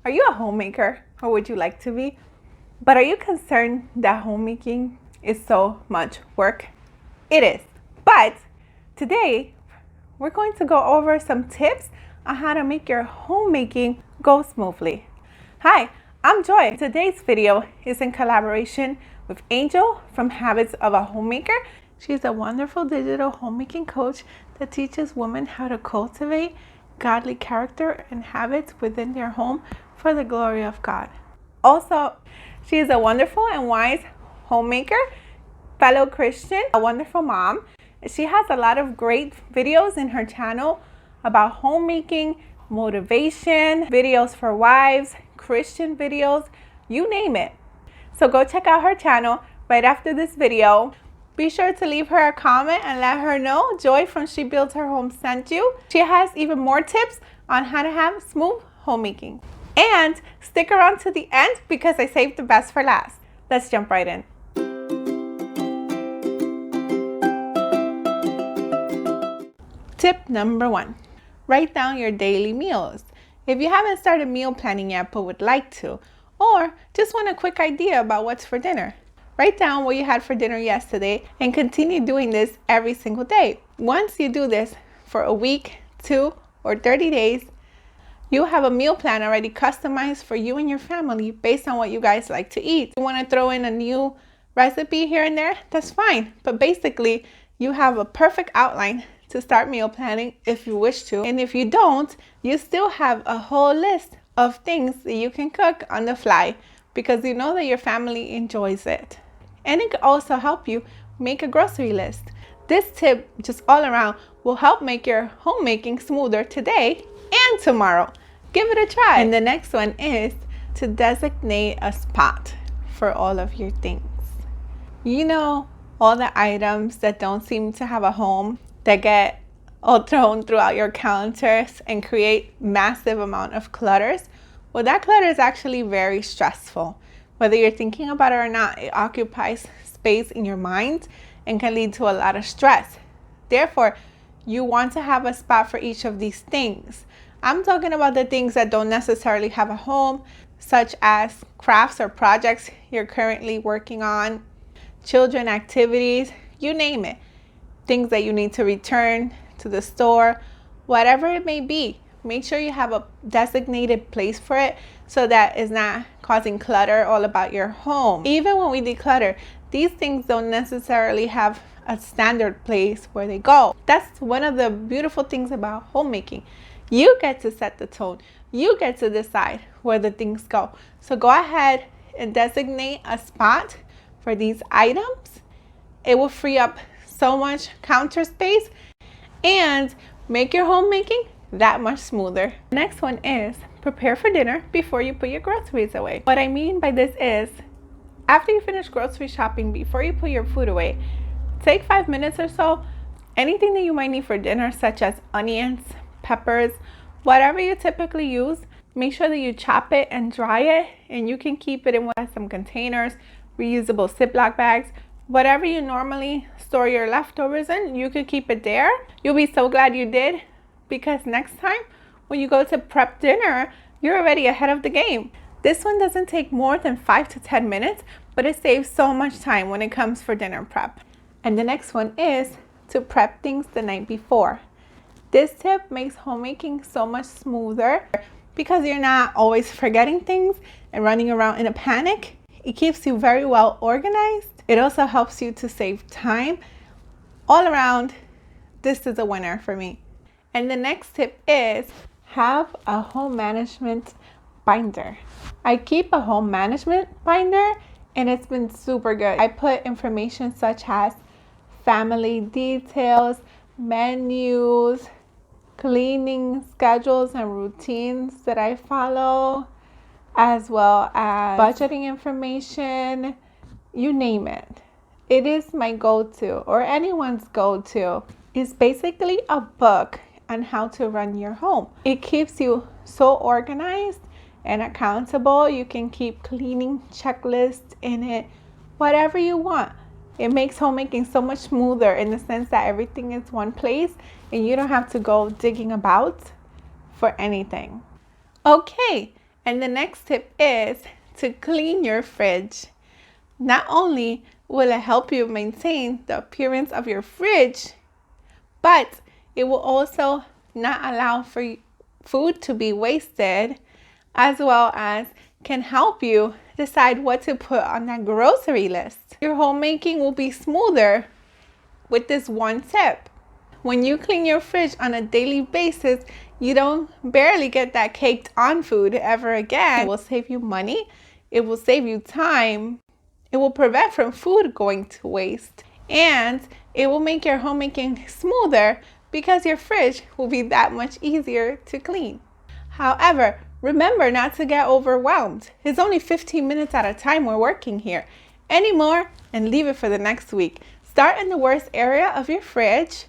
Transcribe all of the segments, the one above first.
Are you a homemaker, or would you like to be? But are you concerned that homemaking is so much work? It is. But today, we're going to go over some tips on how to make your homemaking go smoothly. Hi, I'm Joy. Today's video is in collaboration with Angel from Habits of a Homemaker. She's a wonderful digital homemaking coach that teaches women how to cultivate godly character and habits within their home for the glory of God. Also, she is a wonderful and wise homemaker, fellow Christian, a wonderful mom. She has a lot of great videos in her channel about homemaking, motivation, videos for wives, Christian videos, you name it. So go check out her channel right after this video. Be sure to leave her a comment and let her know Joy from She Builds Her Home sent you. She has even more tips on how to have smooth homemaking. And stick around to the end because I saved the best for last. Let's jump right in. Tip number 1, write down your daily meals. If you haven't started meal planning yet but would like to, or just want a quick idea about what's for dinner, write down what you had for dinner yesterday and continue doing this every single day. Once you do this for a week, 2, or 30 days, you have a meal plan already customized for you and your family based on what you guys like to eat. If you want to throw in a new recipe here and there, that's fine. But basically, you have a perfect outline to start meal planning if you wish to. And if you don't, you still have a whole list of things that you can cook on the fly because you know that your family enjoys it. And it can also help you make a grocery list. This tip, just all around, will help make your homemaking smoother today and tomorrow. Give it a try. And the next one is to designate a spot for all of your things. You know, all the items that don't seem to have a home, that get all thrown throughout your counters and create massive amount of clutters. Well, that clutter is actually very stressful. Whether you're thinking about it or not, it occupies space in your mind and can lead to a lot of stress. Therefore, you want to have a spot for each of these things. I'm talking about the things that don't necessarily have a home, such as crafts or projects you're currently working on, children activities, you name it. Things that you need to return to the store, whatever it may be. Make sure you have a designated place for it so that it's not causing clutter all about your home. Even when we declutter, these things don't necessarily have a standard place where they go. That's one of the beautiful things about homemaking. You get to set the tone. You get to decide where the things go. So go ahead and designate a spot for these items. It will free up so much counter space and make your homemaking that much smoother. The next one is prepare for dinner before you put your groceries away. What I mean by this is, after you finish grocery shopping, before you put your food away, take 5 minutes or so. Anything that you might need for dinner, such as onions, peppers, whatever you typically use, make sure that you chop it and dry it, and you can keep it in some containers, reusable Ziploc bags, whatever you normally store your leftovers in, you could keep it there. You'll be so glad you did, because next time when you go to prep dinner, you're already ahead of the game. This one doesn't take more than 5 to 10 minutes, but it saves so much time when it comes for dinner prep. And the next one is to prep things the night before. This tip makes homemaking so much smoother because you're not always forgetting things and running around in a panic. It keeps you very well organized. It also helps you to save time. All around, this is a winner for me. And the next tip is have a home management binder. I keep a home management binder and it's been super good. I put information such as family details, menus, cleaning schedules and routines that I follow, as well as budgeting information, you name it. It is my go-to, or anyone's go-to. It's basically a book on how to run your home. It keeps you so organized and accountable. You can keep cleaning checklists in it, whatever you want. It makes homemaking so much smoother in the sense that everything is one place and you don't have to go digging about for anything. Okay, And the next tip is to clean your fridge. Not only will it help you maintain the appearance of your fridge, but it will also not allow for food to be wasted, as well as can help you decide what to put on that grocery list. Your homemaking will be smoother with this one tip. When you clean your fridge on a daily basis, you don't barely get that caked on food ever again. It will save you money. It will save you time. It will prevent from food going to waste. And it will make your homemaking smoother because your fridge will be that much easier to clean. However, remember not to get overwhelmed. It's only 15 minutes at a time we're working here. Any more and leave it for the next week. Start in the worst area of your fridge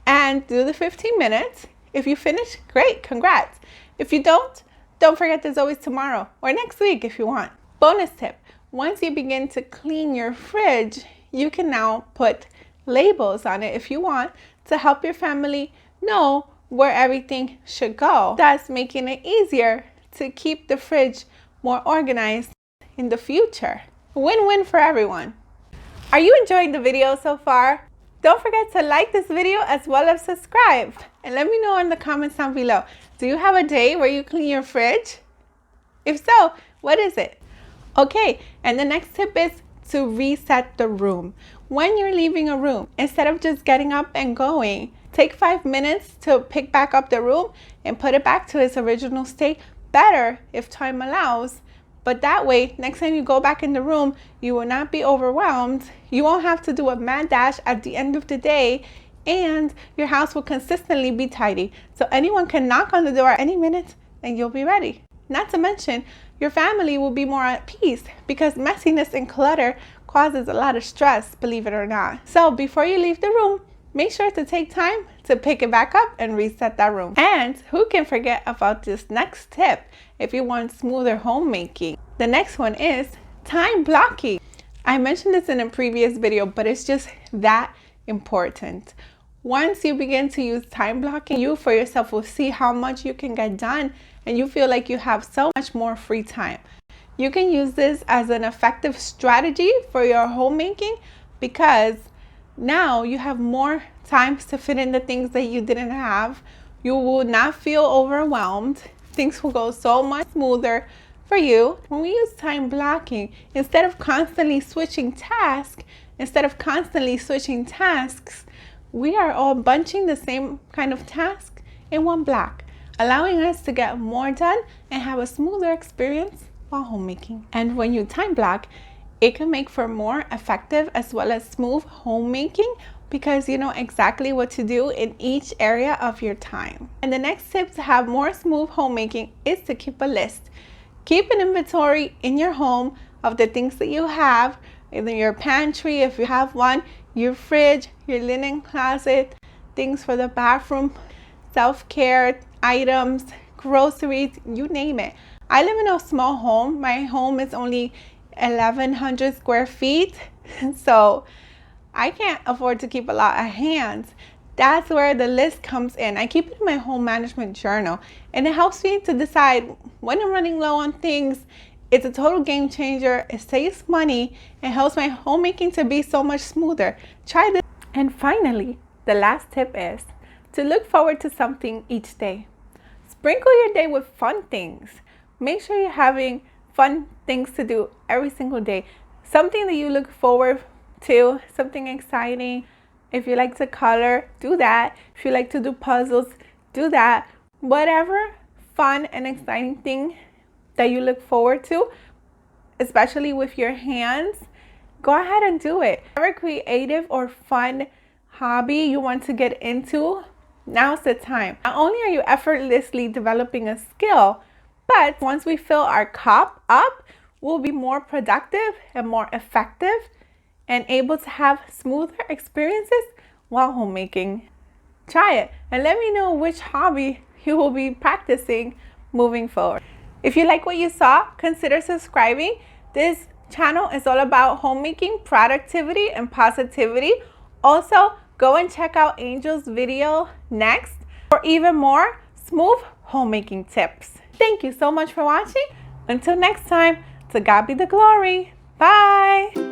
and do the 15 minutes. If you finish, great, congrats. If you don't forget there's always tomorrow or next week if you want. Bonus tip, once you begin to clean your fridge, you can now put labels on it if you want to help your family know where everything should go, thus making it easier to keep the fridge more organized in the future. Win-win for everyone. Are you enjoying the video so far? Don't forget to like this video as well as subscribe. And let me know in the comments down below. Do you have a day where you clean your fridge? If so, what is it? Okay, and the next tip is to reset the room. When you're leaving a room, instead of just getting up and going, take 5 minutes to pick back up the room and put it back to its original state. Better if time allows. But that way, next time you go back in the room, you will not be overwhelmed. You won't have to do a mad dash at the end of the day, and your house will consistently be tidy. So anyone can knock on the door any minute and you'll be ready. Not to mention, your family will be more at peace because messiness and clutter causes a lot of stress, believe it or not. So before you leave the room, make sure to take time to pick it back up and reset that room. And who can forget about this next tip if you want smoother homemaking? The next one is time blocking. I mentioned this in a previous video, but it's just that important. Once you begin to use time blocking, you for yourself will see how much you can get done and you feel like you have so much more free time. You can use this as an effective strategy for your homemaking because now you have more times to fit in the things that you didn't have. You will not feel overwhelmed. Things will go so much smoother for you. When we use time blocking, instead of constantly switching tasks, we are all bunching the same kind of task in one block, allowing us to get more done and have a smoother experience while homemaking. And when you time block, it can make for more effective as well as smooth homemaking because you know exactly what to do in each area of your time. And the next tip to have more smooth homemaking is to keep a list. Keep an inventory in your home of the things that you have, in your pantry if you have one, your fridge, your linen closet, things for the bathroom, self-care items, groceries, you name it. I live in a small home. My home is only 1,100 square feet, so I can't afford to keep a lot of hands. That's where the list comes in. I keep it in my home management journal, and it helps me to decide when I'm running low on things. It's a total game changer. It saves money and helps my homemaking to be so much smoother. Try this. And finally, the last tip is to look forward to something each day. Sprinkle your day with fun things. Make sure you're having fun things to do every single day. Something that you look forward to, something exciting. If you like to color, do that. If you like to do puzzles, do that. Whatever fun and exciting thing that you look forward to, especially with your hands, go ahead and do it. Whatever creative or fun hobby you want to get into, now's the time. Not only are you effortlessly developing a skill, but once we fill our cup up, we'll be more productive and more effective and able to have smoother experiences while homemaking. Try it and let me know which hobby you will be practicing moving forward. If you like what you saw, consider subscribing. This channel is all about homemaking, productivity, and positivity. Also, go and check out Angel's video next for even more smooth homemaking tips. Thank you so much for watching. Until next time, to God be the glory. Bye.